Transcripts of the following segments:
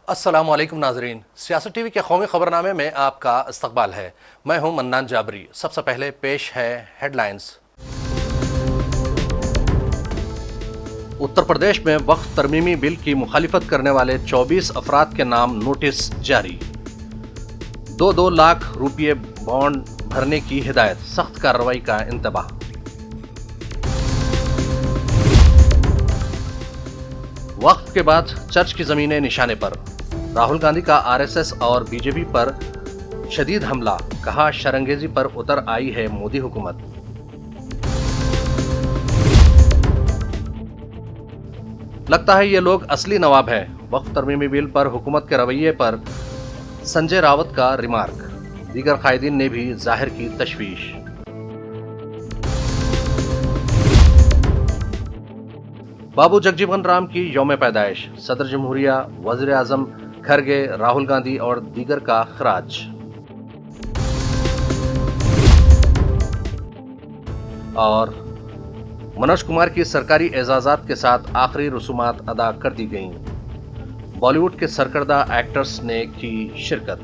अस्सलामुअलैकुम नाजरीन, सियासत टीवी के कौमी खबरनामे में आपका इस्तकबाल है। मैं हूं मन्नान जाबरी। सबसे पहले पेश है हेडलाइंस। उत्तर प्रदेश में वक्फ तरमीमी बिल की मुखालिफत करने वाले 24 अफराद के नाम नोटिस जारी। 2-2 लाख रुपये बॉन्ड भरने की हिदायत, सख्त कार्रवाई का इंतबाह। वक्फ के बाद चर्च की जमीनें निशाने पर, राहुल गांधी का आरएसएस और बीजेपी पर शदीद हमला, कहा शरंगेजी पर उतर आई है मोदी हुकूमत। लगता है ये लोग असली नवाब हैं। वक्फ तरमीमी बिल पर हुकूमत के रवैये पर संजय रावत का रिमार्क, दीगर कायदीन ने भी जाहिर की तशवीश। बाबू जगजीवन राम की यौम पैदाइश, सदर जमहूरिया, वज़ीर आज़म खरगे, राहुल गांधी और दीगर का खराज। और मनोज कुमार की सरकारी एजाज़ात के साथ आखिरी रसूमात अदा कर दी गईं। बॉलीवुड के सरकर्दा एक्टर्स ने की शिरकत।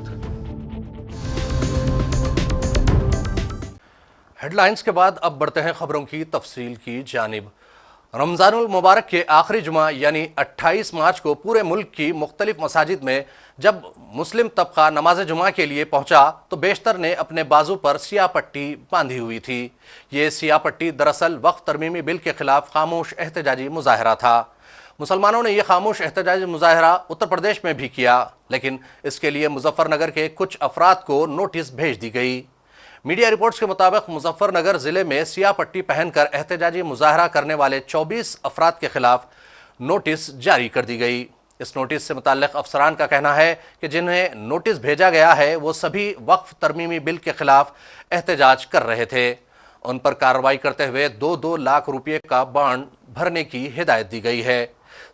हेडलाइंस के बाद अब बढ़ते हैं खबरों की तफसील की जानिब। रमज़ानुल मुबारक के आखिरी जुमा यानी 28 मार्च को पूरे मुल्क की मुख्तलिफ मसाजिद में जब मुस्लिम तबका नमाज जुमा के लिए पहुंचा तो बेशतर ने अपने बाजू पर सियाह पट्टी बांधी हुई थी। ये सियाह पट्टी दरअसल वक्फ तरमीमी बिल के खिलाफ खामोश एहतजाजी मुजाहरा था। मुसलमानों ने यह खामोश एहतजाजी मुजाहरा उत्तर प्रदेश में भी किया, लेकिन इसके लिए मुजफ्फरनगर के कुछ अफराद को नोटिस भेज दी गई। मीडिया रिपोर्ट्स के मुताबिक मुजफ्फरनगर जिले में सियाह पट्टी पहनकर एहतजाजी मुजाहरा करने वाले 24 अफराद के खिलाफ नोटिस जारी कर दी गई। इस नोटिस से मुताल्लिक अफसरान का कहना है कि जिन्हें नोटिस भेजा गया है वो सभी वक्फ तरमीमी बिल के खिलाफ एहतजाज कर रहे थे। उन पर कार्रवाई करते हुए 2-2 लाख रुपये का बॉन्ड भरने की हिदायत दी गई है।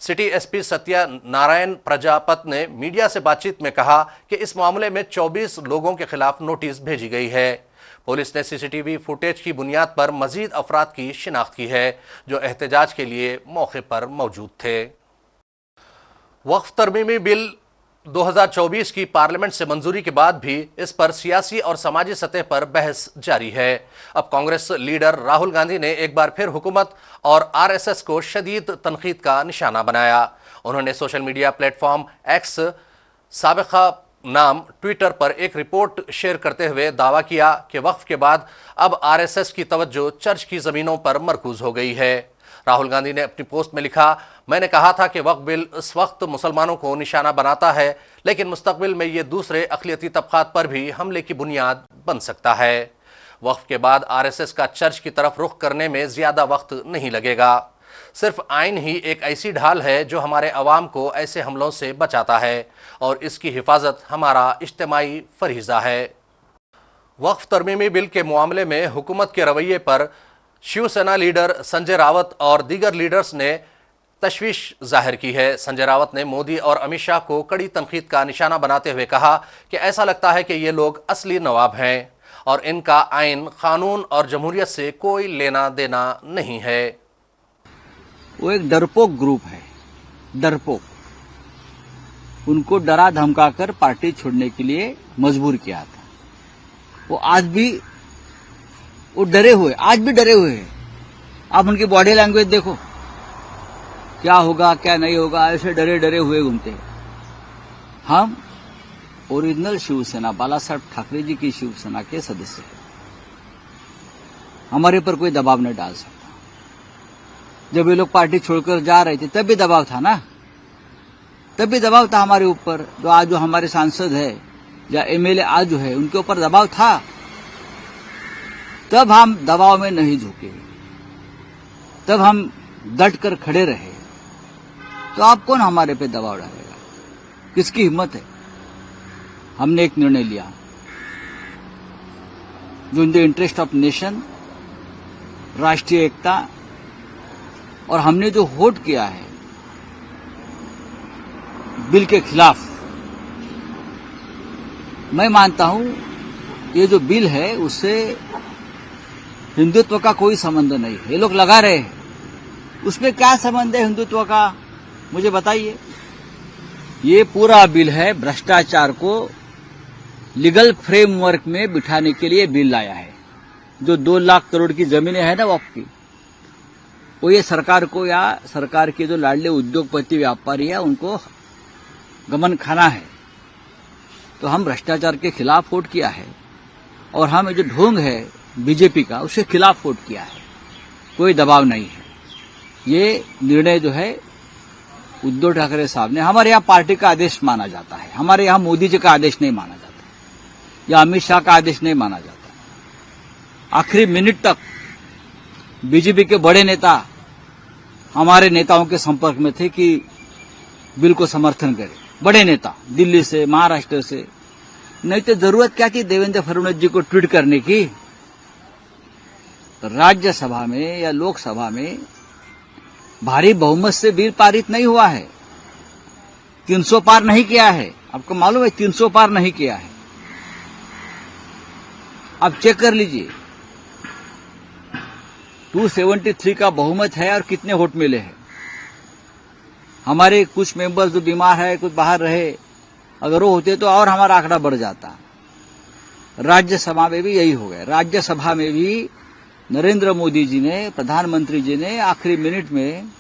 सिटी एसपी सत्या नारायण प्रजापत ने मीडिया से बातचीत में कहा कि इस मामले में 24 लोगों के खिलाफ नोटिस भेजी गई है। पुलिस ने सीसीटीवी फुटेज की बुनियाद पर मजीद अफराद की शिनाख्त की है जो एहतजाज के लिए मौके पर मौजूद थे। वक्फ तरमीमी बिल 2024 की पार्लियामेंट से मंजूरी के बाद भी इस पर सियासी और समाजी सतह पर बहस जारी है। अब कांग्रेस लीडर राहुल गांधी ने एक बार फिर हुकूमत और आरएसएस को शदीद तनकीद का निशाना बनाया। उन्होंने सोशल मीडिया प्लेटफॉर्म एक्स साबिका नाम ट्विटर पर एक रिपोर्ट शेयर करते हुए दावा किया कि वक्फ के बाद अब आरएसएस की तवज्जो चर्च की ज़मीनों पर मरकूज हो गई है। राहुल गांधी ने अपनी पोस्ट में लिखा, मैंने कहा था कि वक्फ बिल इस वक्त मुसलमानों को निशाना बनाता है, लेकिन मुस्तकबिल में ये दूसरे अक़लियती तबक़ात पर भी हमले की बुनियाद बन सकता है। वक्फ के बाद आरएसएस का चर्च की तरफ रुख करने में ज़्यादा वक्त नहीं लगेगा। सिर्फ आइन ही एक ऐसी ढाल है जो हमारे अवाम को ऐसे हमलों से बचाता है और इसकी हिफाजत हमारा इज्तिमाई फरीज़ा है। वक्फ तरमीमी बिल के मामले में हुकूमत के रवैये पर शिवसेना लीडर संजय रावत और दीगर लीडर्स ने तशवीश जाहिर की है। संजय रावत ने मोदी और अमित शाह को कड़ी तनकीद का निशाना बनाते हुए कहा कि ऐसा लगता है कि ये लोग असली नवाब हैं और इनका आइन, कानून और जमहूरियत से कोई लेना देना नहीं है। वो एक डरपोक ग्रुप है, डरपोक। उनको डरा धमकाकर पार्टी छोड़ने के लिए मजबूर किया था। वो आज भी वो डरे हुए, आज भी डरे हुए हैं। आप उनकी बॉडी लैंग्वेज देखो, क्या होगा क्या नहीं होगा, ऐसे डरे डरे हुए घूमते हैं। हम ओरिजिनल शिवसेना, बाला साहब ठाकरे जी की शिवसेना के सदस्य हैं। हमारे पर कोई दबाव नहीं डाल सकता। जब ये लोग पार्टी छोड़कर जा रहे थे तब भी दबाव था ना, तब भी दबाव था हमारे ऊपर। जो आज जो हमारे सांसद है या एमएलए आज जो है उनके ऊपर दबाव था, तब हम दबाव में नहीं झुके, तब हम डट कर खड़े रहे। तो आप कौन हमारे पे दबाव डालेगा? किसकी हिम्मत है? हमने एक निर्णय लिया जो in the interest of nation, राष्ट्रीय एकता, और हमने जो वोट किया है बिल के खिलाफ, मैं मानता हूं ये जो बिल है उससे हिंदुत्व का कोई संबंध नहीं है। ये लोग लगा रहे हैं, उसमें क्या संबंध है हिंदुत्व का? मुझे बताइए। ये पूरा बिल है भ्रष्टाचार को लीगल फ्रेमवर्क में बिठाने के लिए बिल लाया है। जो 2 लाख करोड़ की जमीनें हैं ना वक्फ की, वो ये सरकार को या सरकार के जो लाडले उद्योगपति व्यापारी है उनको गमन खाना है। तो हम भ्रष्टाचार के खिलाफ वोट किया है और हम ये जो ढोंग है बीजेपी का उसके खिलाफ वोट किया है। कोई दबाव नहीं है। ये निर्णय जो है उद्धव ठाकरे साहब ने, हमारे यहाँ पार्टी का आदेश माना जाता है, हमारे यहाँ मोदी जी का आदेश नहीं माना जाता या अमित शाह का आदेश नहीं माना जाता। आखिरी मिनट तक बीजेपी के बड़े नेता हमारे नेताओं के संपर्क में थे कि बिल को समर्थन करें। बड़े नेता दिल्ली से, महाराष्ट्र से। नहीं तो जरूरत क्या थी देवेंद्र फडणवीस जी को ट्वीट करने की। राज्यसभा में या लोकसभा में भारी बहुमत से बिल पारित नहीं हुआ है। 300 पार नहीं किया है। आपको मालूम है 300 पार नहीं किया है। आप चेक कर लीजिए 273 का बहुमत है और कितने वोट मिले हैं। हमारे कुछ मेंबर्स जो बीमार है, कुछ बाहर रहे, अगर वो होते तो और हमारा आंकड़ा बढ़ जाता। राज्यसभा में भी यही हो गया। राज्यसभा में भी नरेंद्र मोदी जी ने, प्रधानमंत्री जी ने आखिरी मिनट में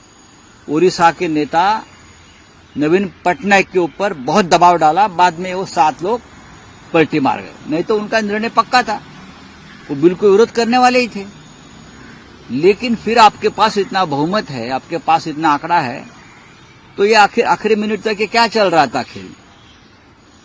ओडिशा के नेता नवीन पटनायक के ऊपर बहुत दबाव डाला। बाद में वो 7 लोग पलटी मार गए। नहीं तो उनका निर्णय पक्का था, वो बिल को विरोध करने वाले ही थे। लेकिन फिर आपके पास इतना बहुमत है, आपके पास इतना आंकड़ा है, तो ये आखिरी मिनट तक ये क्या चल रहा था खेल?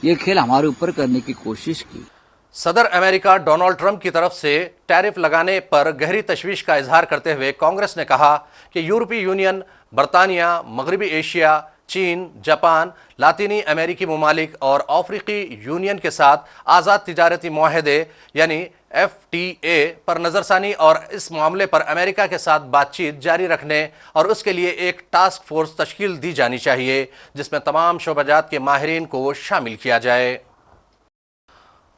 ये खेल हमारे ऊपर करने की कोशिश की। सदर अमेरिका डोनाल्ड ट्रंप की तरफ से टैरिफ लगाने पर गहरी तशवीश का इजहार करते हुए कांग्रेस ने कहा कि यूरोपीय यूनियन, बरतानिया, मगरबी एशिया, चीन, जापान, लातीनी अमेरिकी ममालिक और अफ्रीकी यूनियन के साथ आज़ाद तिजारती मुआहदे यानी FTA पर नज़रसानी और इस मामले पर अमेरिका के साथ बातचीत जारी रखने और उसके लिए एक टास्क फोर्स तश्कील दी जानी चाहिए जिसमें तमाम शोबाजात के माहिरीन को शामिल किया जाए।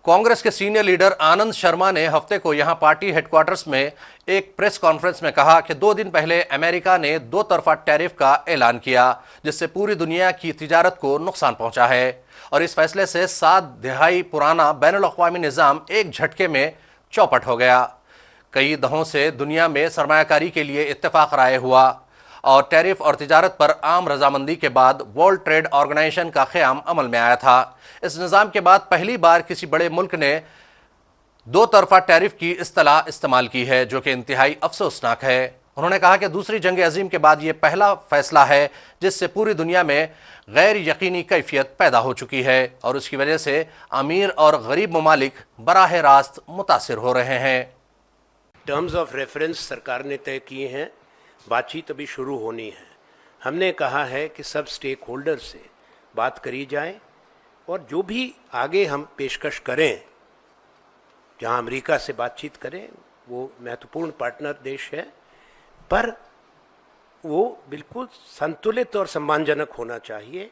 कांग्रेस के सीनियर लीडर आनंद शर्मा ने हफ्ते को यहां पार्टी हेडक्वार्टर्स में एक प्रेस कॉन्फ्रेंस में कहा कि 2 दिन पहले अमेरिका ने 2 तरफा टैरिफ का ऐलान किया जिससे पूरी दुनिया की तिजारत को नुकसान पहुंचा है और इस फैसले से 7 दहाई पुराना बैनुल-अक़वामी निज़ाम एक झटके में चौपट हो गया। कई दहों से दुनिया में सरमायाकारी के लिए इत्तेफाक राय हुआ और टैरिफ और तिजारत पर आम रजामंदी के बाद वर्ल्ड ट्रेड ऑर्गेनाइजेशन का क़याम अमल में आया था। इस निज़ाम के बाद पहली बार किसी बड़े मुल्क ने 2 तरफा टैरिफ की इस्तिलाह इस्तेमाल की है जो कि इंतहाई अफसोसनाक है। उन्होंने कहा कि दूसरी जंग अजीम के बाद ये पहला फैसला है जिससे पूरी दुनिया में गैर यकीनी कैफियत पैदा हो चुकी है और उसकी वजह से अमीर और गरीब ममालिक बराह रास्त मुतासिर हो रहे हैं। टर्म्स ऑफ रेफरेंस सरकार ने तय किए हैं, बातचीत अभी शुरू होनी है। हमने कहा है कि सब स्टेक होल्डर से बात करी जाए और जो भी आगे हम पेशकश करें, जहां अमेरिका से बातचीत करें, वो महत्वपूर्ण पार्टनर देश है, पर वो बिल्कुल संतुलित और सम्मानजनक होना चाहिए।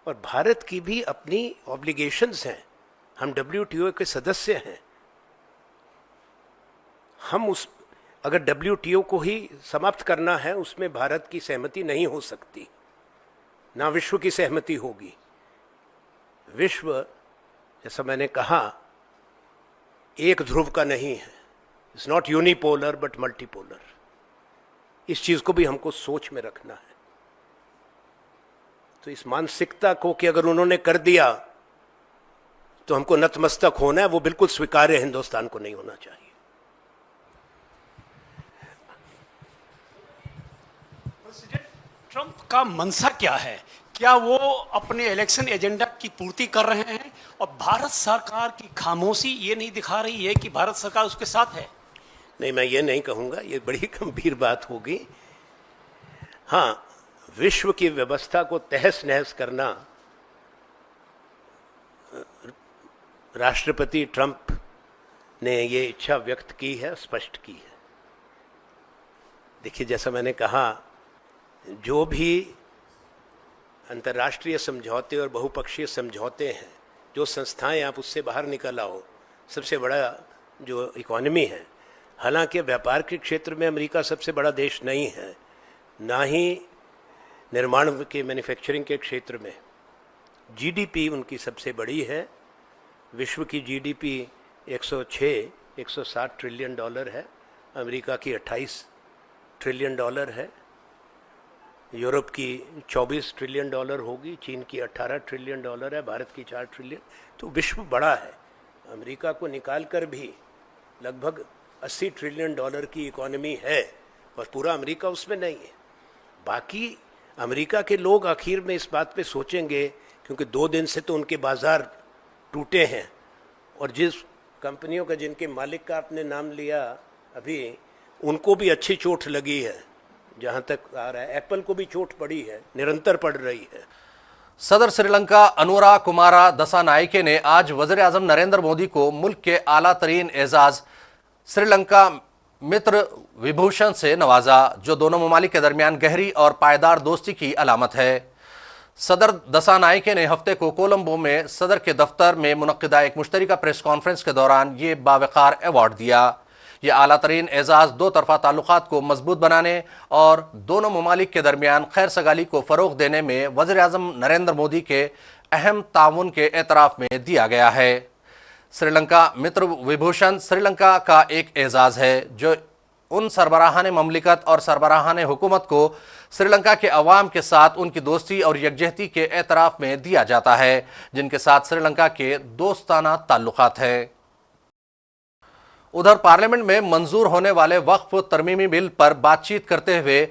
और भारत की भी अपनी ऑब्लिगेशंस हैं। हम WTO के सदस्य हैं। हम अगर WTO को ही समाप्त करना है, उसमें भारत की सहमति नहीं हो सकती, ना विश्व की सहमति होगी। विश्व, जैसा मैंने कहा, एक ध्रुव का नहीं है। It's not unipolar but multipolar. इस चीज को भी हमको सोच में रखना है। तो इस मानसिकता को कि अगर उन्होंने कर दिया तो हमको नतमस्तक होना है, वो बिल्कुल स्वीकार्य हिंदुस्तान को नहीं होना चाहिए। ट्रंप का मंशा क्या है? क्या वो अपने इलेक्शन एजेंडा की पूर्ति कर रहे हैं और भारत सरकार की खामोशी ये नहीं दिखा रही है कि भारत सरकार उसके साथ है? नहीं, मैं ये नहीं कहूँगा, ये बड़ी गंभीर बात होगी। हाँ, विश्व की व्यवस्था को तहस नहस करना राष्ट्रपति ट्रंप ने ये इच्छा व्यक्त की है, स्पष्ट की है। देखिए, जैसा मैंने कहा, जो भी अंतर्राष्ट्रीय समझौते और बहुपक्षीय समझौते हैं, जो संस्थाएं आप उससे बाहर निकल आओ, सबसे बड़ा जो इकोनॉमी है, हालांकि व्यापार के क्षेत्र में अमेरिका सबसे बड़ा देश नहीं है, ना ही निर्माण के मैन्युफैक्चरिंग के क्षेत्र में, जीडीपी उनकी सबसे बड़ी है। विश्व की जीडीपी 160 ट्रिलियन डॉलर है, अमेरिका की 28 ट्रिलियन डॉलर है, यूरोप की 24 ट्रिलियन डॉलर होगी, चीन की 18 ट्रिलियन डॉलर है, भारत की 4 ट्रिलियन। तो विश्व बड़ा है। अमेरिका को निकाल कर भी लगभग 80 ट्रिलियन डॉलर की इकोनॉमी है और पूरा अमेरिका उसमें नहीं है। बाकी अमेरिका के लोग आखिर में इस बात पे सोचेंगे, क्योंकि 2 दिन से तो उनके बाजार टूटे हैं, और जिस कंपनियों का जिनके मालिक का आपने नाम लिया अभी, उनको भी अच्छी चोट लगी है। जहां तक आ रहा है, एप्पल को भी चोट पड़ी है, निरंतर पड़ रही है। सदर श्रीलंका अनुरा कुमारा दसानायके ने आज वज़ीर आज़म नरेंद्र मोदी को मुल्क के आला तरीन एजाज श्रीलंका मित्र विभूषण से नवाजा, जो दोनों ममालिक के दरमियान गहरी और पायदार दोस्ती की अलामत है। सदर दसानायके ने हफ्ते को कोलंबो में सदर के दफ्तर में मुनक्किदा एक मुश्तरका प्रेस कॉन्फ्रेंस के दौरान ये बावकार अवार्ड दिया। यह आला तरीन एजाज़ दो तरफ़ा ताल्लुक़ात को मजबूत बनाने और दोनों ममालिक के दरमियान खैर सगाली को फ़रोग़ देने में वज़ीर आज़म नरेंद्र मोदी के अहम ताउन के एतराफ़ में दिया गया है। श्रीलंका मित्र विभूषण श्रीलंका का एक एजाज़ है जो उन सरबराहान ममलिकत और सरबराहान हुकूमत को श्रीलंका के अवाम के साथ उनकी दोस्ती और यकजहती के एतराफ़ में दिया जाता है, जिनके साथ श्रीलंका के दोस्ताना ताल्लुक़ात हैं। उधर पार्लियामेंट में मंजूर होने वाले वक्फ तरमीमी बिल पर बातचीत करते हुए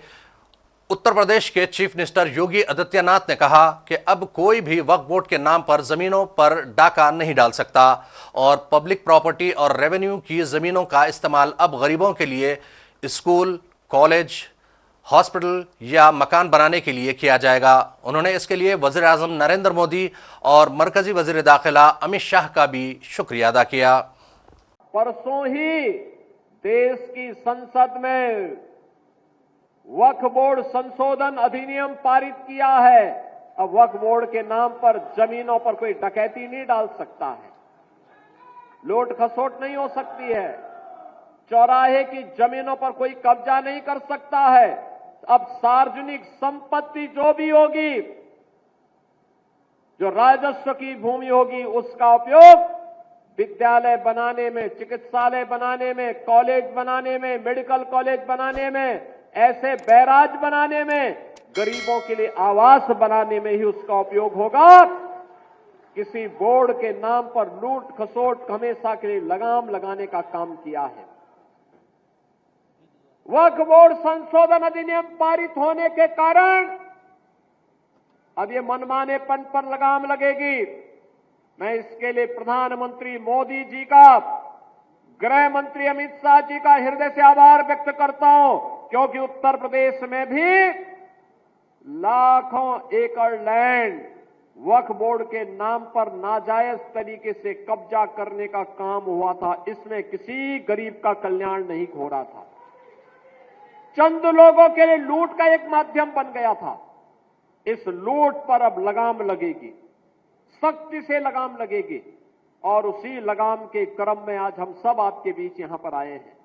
उत्तर प्रदेश के चीफ मिनिस्टर योगी आदित्यनाथ ने कहा कि अब कोई भी वक्फ बोर्ड के नाम पर जमीनों पर डाका नहीं डाल सकता और पब्लिक प्रॉपर्टी और रेवेन्यू की जमीनों का इस्तेमाल अब गरीबों के लिए स्कूल, कॉलेज, हॉस्पिटल या मकान बनाने के लिए किया जाएगा। उन्होंने इसके लिए वज़ीर आज़म नरेंद्र मोदी और मरकजी वज़ीर दाखिला अमित शाह का भी शुक्रिया अदा किया। परसों ही देश की संसद में वक्फ बोर्ड संशोधन अधिनियम पारित किया है। अब वक्फ बोर्ड के नाम पर जमीनों पर कोई डकैती नहीं डाल सकता है, लूट खसोट नहीं हो सकती है, चौराहे की जमीनों पर कोई कब्जा नहीं कर सकता है। अब सार्वजनिक संपत्ति जो भी होगी, जो राजस्व की भूमि होगी, उसका उपयोग विद्यालय बनाने में, चिकित्सालय बनाने में, कॉलेज बनाने में, मेडिकल कॉलेज बनाने में, ऐसे बैराज बनाने में, गरीबों के लिए आवास बनाने में ही उसका उपयोग होगा। किसी बोर्ड के नाम पर लूट खसोट हमेशा के लिए लगाम लगाने का काम किया है। वक्फ बोर्ड संशोधन अधिनियम पारित होने के कारण अब ये मनमानेपन पर लगाम लगेगी। मैं इसके लिए प्रधानमंत्री मोदी जी का, गृह मंत्री अमित शाह जी का हृदय से आभार व्यक्त करता हूं, क्योंकि उत्तर प्रदेश में भी लाखों एकड़ लैंड वक्फ बोर्ड के नाम पर नाजायज तरीके से कब्जा करने का काम हुआ था। इसमें किसी गरीब का कल्याण नहीं हो रहा था, चंद लोगों के लिए लूट का एक माध्यम बन गया था। इस लूट पर अब लगाम लगेगी, सख्ती से लगाम लगेगी, और उसी लगाम के क्रम में आज हम सब आपके बीच यहां पर आए हैं।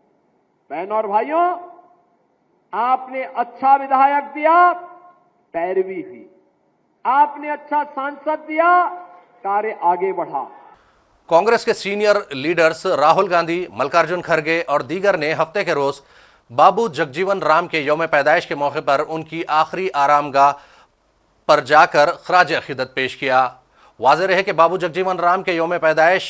बहनों और भाइयों, आपने अच्छा विधायक दिया, पैरवी हुई, आपने अच्छा सांसद दिया, कार्य आगे बढ़ा। कांग्रेस के सीनियर लीडर्स राहुल गांधी, मल्लिकार्जुन खड़गे और दीगर ने हफ्ते के रोज बाबू जगजीवन राम के यौम पैदाइश के मौके पर उनकी आखिरी आरामगाह पर जाकर खराज अकीदत पेश किया। वाज़ेह रहे कि बाबू जगजीवन राम के यौम पैदाइश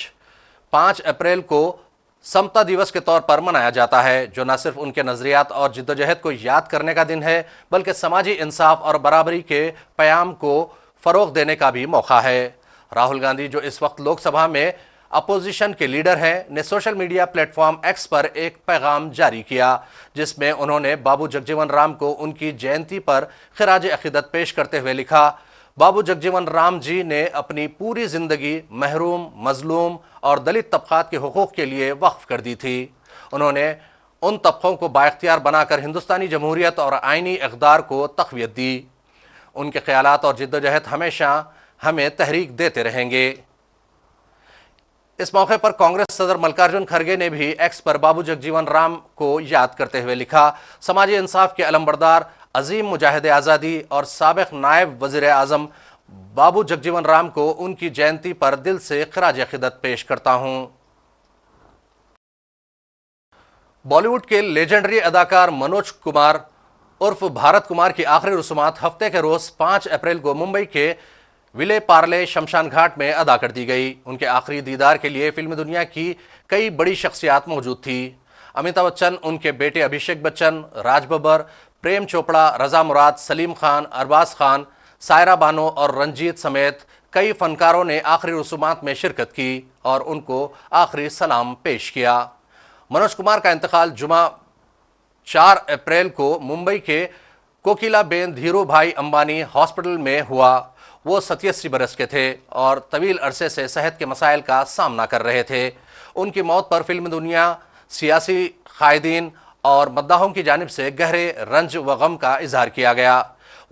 5 अप्रैल को समता दिवस के तौर पर मनाया जाता है, जो न सिर्फ उनके नज़रियात और जिद्दोजहद को याद करने का दिन है, बल्कि समाजी इंसाफ और बराबरी के प्याम को फ़रोग़ देने का भी मौका है। राहुल गांधी, जो इस वक्त लोकसभा में अपोजिशन के लीडर हैं, ने सोशल मीडिया प्लेटफॉर्म एक्स पर एक पैगाम जारी किया, जिसमें उन्होंने बाबू जगजीवन राम को उनकी जयंती पर खराज अकीदत पेश करते हुए लिखा, बाबू जगजीवन राम जी ने अपनी पूरी ज़िंदगी महरूम, मजलूम और दलित तबक़ात के हुकूक़ के लिए वक्फ कर दी थी। उन्होंने उन तबक़ों को बाइख्तियार बनाकर हिंदुस्तानी जमहूरियत और आइनी इक़दार को तक़वियत दी। उनके ख़यालात और जिद्दोजहद हमेशा हमें तहरीक देते रहेंगे। इस मौके पर कांग्रेस सदर मल्लिकार्जुन खड़गे ने भी एक्स पर बाबू जगजीवन राम को याद करते हुए लिखा, समाजी इंसाफ के अलमबरदार, अजीम मुजाहिद आज़ादी और साबिक़ नायब वज़ीर आज़म बाबू जगजीवन राम को उनकी जयंती पर दिल से खराज अकीदत पेश करता हूं। बॉलीवुड के लेजेंडरी अदाकार मनोज कुमार उर्फ भारत कुमार की आखिरी रस्मात हफ्ते के रोज 5 अप्रैल को मुंबई के विले पार्ले शमशान घाट में अदा कर दी गई। उनके आखिरी दीदार के लिए फिल्म दुनिया की कई बड़ी शख्सियात मौजूद थी। अमिताभ बच्चन, उनके बेटे अभिषेक बच्चन, राज बब्बर, प्रेम चोपड़ा, रजा मुराद, सलीम खान, अरबाज खान, सायरा बानो और रंजीत समेत कई फनकारों ने आखिरी रस्मात में शिरकत की और उनको आखिरी सलाम पेश किया। मनोज कुमार का इंतकाल जुमा 4 अप्रैल को मुंबई के कोकिलाबेन धीरूभाई अंबानी हॉस्पिटल में हुआ। वो 87 बरस के थे और तवील अरसे से सेहत के मसाइल का सामना कर रहे थे। उनकी मौत पर फिल्म दुनिया, सियासी कायदीन और मद्दाहों की जानिब से गहरे रंज व गम का इजहार किया गया।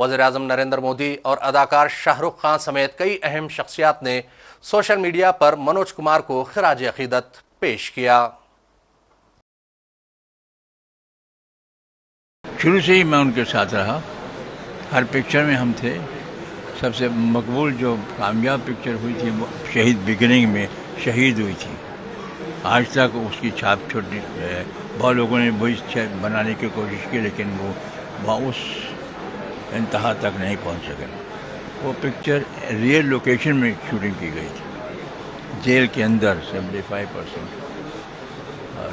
वज़ीर-ए-आज़म नरेंद्र मोदी और अदाकार शाहरुख खान समेत कई अहम शख्सियात ने सोशल मीडिया पर मनोज कुमार को खराज अकीदत पेश किया। शुरू से ही मैं उनके साथ रहा, हर पिक्चर में हम थे। सबसे मकबूल जो कामयाब पिक्चर हुई थी वो शहीद बिगिनिंग में शहीद हुई थी। आज तक उसकी छाप छोटी, बहुत लोगों ने वही बनाने की कोशिश की लेकिन वो उस इंतहा तक नहीं पहुंच सके। वो पिक्चर रियल लोकेशन में शूटिंग की गई थी, जेल के अंदर 75%। और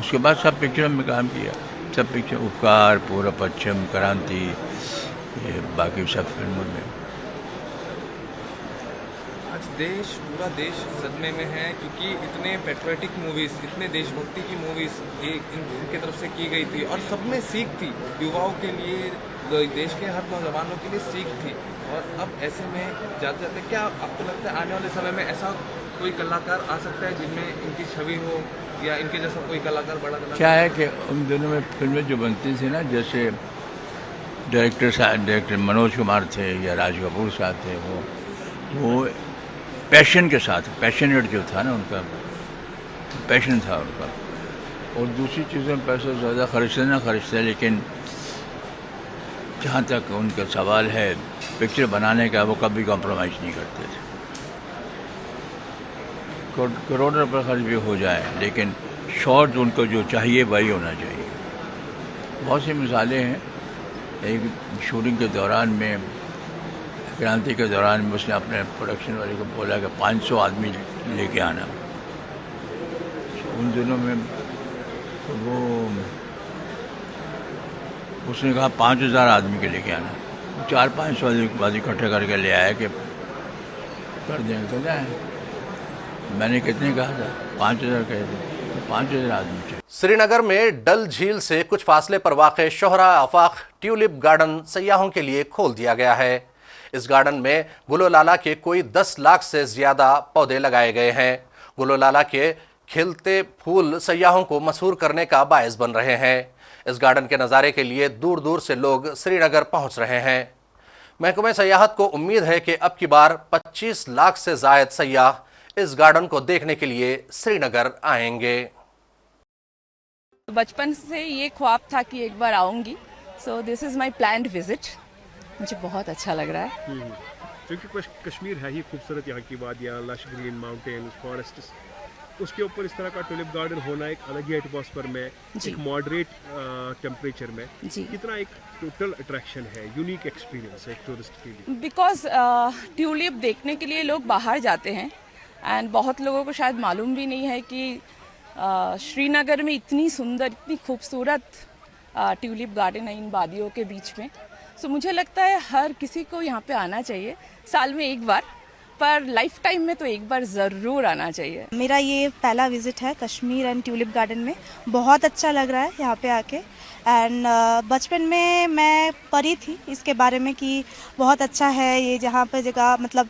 उसके बाद सब पिक्चरों में काम किया, सब पिक्चर उपकार, पूरा पश्चिम, क्रांति, ये बाकी सब फिल्मों में। आज पूरा देश सदमे में है क्योंकि इतने पेट्रियोटिक मूवीज़, इतने देशभक्ति की मूवीज़ इनके तरफ से की गई थी और सब में सीख थी, युवाओं के लिए, देश के हर नौजवानों के लिए सीख थी। और अब ऐसे में जाते जाते क्या आपको लगता है आने वाले समय में ऐसा कोई कलाकार आ सकता है जिनमें इनकी छवि हो या इनके जैसा कोई कलाकार, बड़ा कलाकार? क्या है कि उन दिनों में फिल्में जो बनती थी ना, जैसे डायरेक्टर मनोज कुमार थे या राज कपूर साहब थे, वो पैशन के साथ, पैशनेट जो था ना उनका, पैशन था उनका। और दूसरी चीज़ों में पैसा ज़्यादा खर्चते लेकिन जहाँ तक उनका सवाल है पिक्चर बनाने का, वो कभी कॉम्प्रोमाइज़ नहीं करते थे। करोड़ों रुपये खर्च भी हो जाए लेकिन शॉर्ट उनको जो चाहिए वही होना चाहिए। बहुत सी मिसालें हैं। एक शूटिंग के दौरान में, क्रांति के दौरान में, उसने अपने प्रोडक्शन वाले को बोला कि 500 आदमी लेके आना। उन दिनों में वो उसने कहा 5000 आदमी के लेके आना, 400-500 आदमी इकट्ठे करके ले आया कि कर देंगे। तो क्या है, मैंने कितने कहा था? 5000 कहे थे, 5000 आदमी चाहिए। श्रीनगर में डल झील से कुछ फासले पर वाक़े शोहरा आफाक ट्यूलिप गार्डन सयाहों के लिए खोल दिया गया है। इस गार्डन में गुलोलाला के कोई 10 लाख से ज्यादा पौधे लगाए गए हैं। गुलोलाला के खिलते फूल सयाहों को मशहूर करने का बायस बन रहे हैं। इस गार्डन के नज़ारे के लिए दूर दूर से लोग श्रीनगर पहुंच रहे हैं। महकमे सयाहत को उम्मीद है कि अब की बार 25 लाख से जायद सयाह इस गार्डन को देखने के लिए श्रीनगर आएंगे। बचपन से ये ख्वाब था कि एक बार आऊंगी, so this is my planned visit. मुझे बहुत अच्छा लग रहा है क्योंकि कश्मीर है ही खूबसूरत, यहाँ की वादियाँ, लश ग्रीन माउंटेन, फॉरेस्ट, उसके ऊपर इस तरह का ट्यूलिप गार्डन होना एक अलग ही एटमॉस्फेयर में, एक मॉडरेट टेम्परेचर में, कितना एक टोटल अट्रैक्शन है, यूनिक एक्सपीरियंस है एक टूरिस्ट के लिए। बिकॉज ट्यूलिप देखने के लिए लोग बाहर जाते हैं एंड बहुत लोगों को शायद मालूम भी नहीं है कि श्रीनगर में इतनी सुंदर, इतनी खूबसूरत ट्यूलिप गार्डन है इन वादियों के बीच में। सो मुझे लगता है हर किसी को यहाँ पे आना चाहिए, साल में एक बार, पर लाइफ टाइम में तो एक बार ज़रूर आना चाहिए। मेरा ये पहला विजिट है कश्मीर एंड ट्यूलिप गार्डन में। बहुत अच्छा लग रहा है यहाँ पे आके। एंड बचपन में मैं पढ़ी थी इसके बारे में कि बहुत अच्छा है ये जहाँ पे जगह, मतलब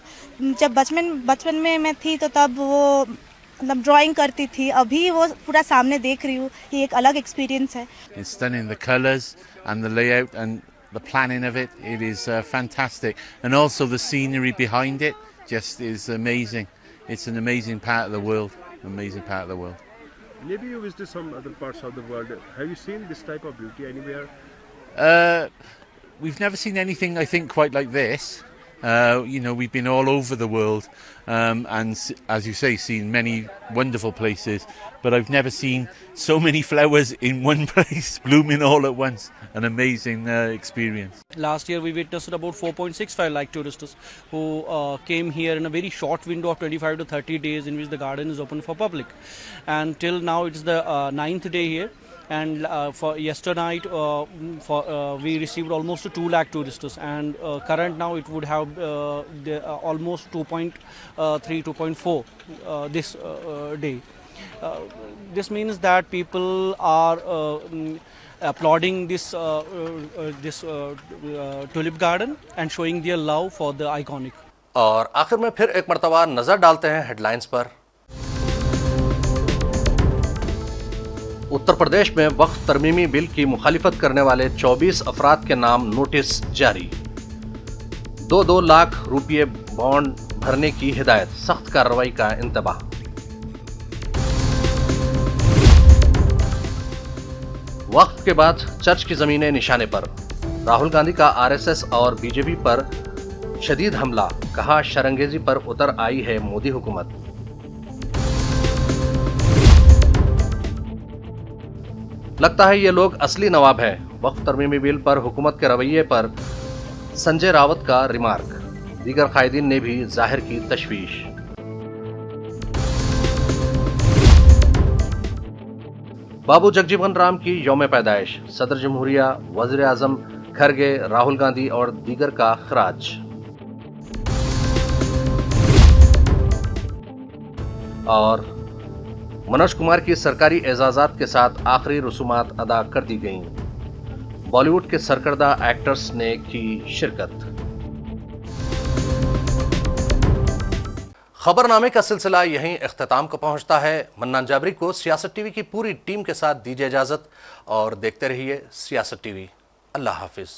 जब बचपन में मैं थी तो तब वो मतलब ड्राइंग करती थी, अभी वो पूरा सामने देख रही हूँ, ये एक अलग एक्सपीरियंस है। It's stunning, the colours and the layout and the planning of it, it is fantastic, and also the scenery behind it just is amazing. It's an amazing part of the world, amazing part of the world. Maybe you visited some other parts of the world. Have you seen this type of beauty anywhere? We've never seen anything, I think, quite like this. We've been all over the world and, as you say, seen many wonderful places. But I've never seen so many flowers in one place blooming all at once. An amazing experience. Last year we witnessed about 4.65 lakh tourists who came here in a very short window of 25 to 30 days in which the garden is open for public. And till now it is the 9th day here. And for yesterday night, we received almost 2 lakh tourists, and current now it would have almost 2.3, 2.4 this day. This means that people are applauding this tulip garden and showing their love for the iconic. और आखिर में फिर एक मर्तबा नजर डालते हैं headlines पर। उत्तर प्रदेश में वक्फ तरमीमी बिल की मुखालिफत करने वाले 24 अफराद के नाम नोटिस जारी। 2-2 लाख रुपये बॉन्ड भरने की हिदायत, सख्त कार्रवाई का इंतबाह। वक्फ के बाद चर्च की जमीनें निशाने पर, राहुल गांधी का आरएसएस और बीजेपी पर शदीद हमला, कहा शरंगेजी पर उतर आई है मोदी हुकूमत। लगता है ये लोग असली नवाब हैं। वक्फ तरमीमी बिल पर हुकूमत के रवैये पर संजय रावत का रिमार्क, दीगर कायदीन ने भी जाहिर की तशवीश। बाबू जगजीवन राम की यौम पैदाइश, सदर जमहूरिया, वज़ीर आज़म खरगे, राहुल गांधी और दीगर का खराज। और मनोज कुमार की सरकारी एजाज़ात के साथ आखिरी रसूमात अदा कर दी गईं। बॉलीवुड के सरकर्दा एक्टर्स ने की शिरकत। खबरनामे का सिलसिला यहीं इख्तिताम को पहुंचता है। मन्नान जाबरी को सियासत टीवी की पूरी टीम के साथ दीजिए इजाजत और देखते रहिए सियासत टीवी। अल्लाह हाफिज।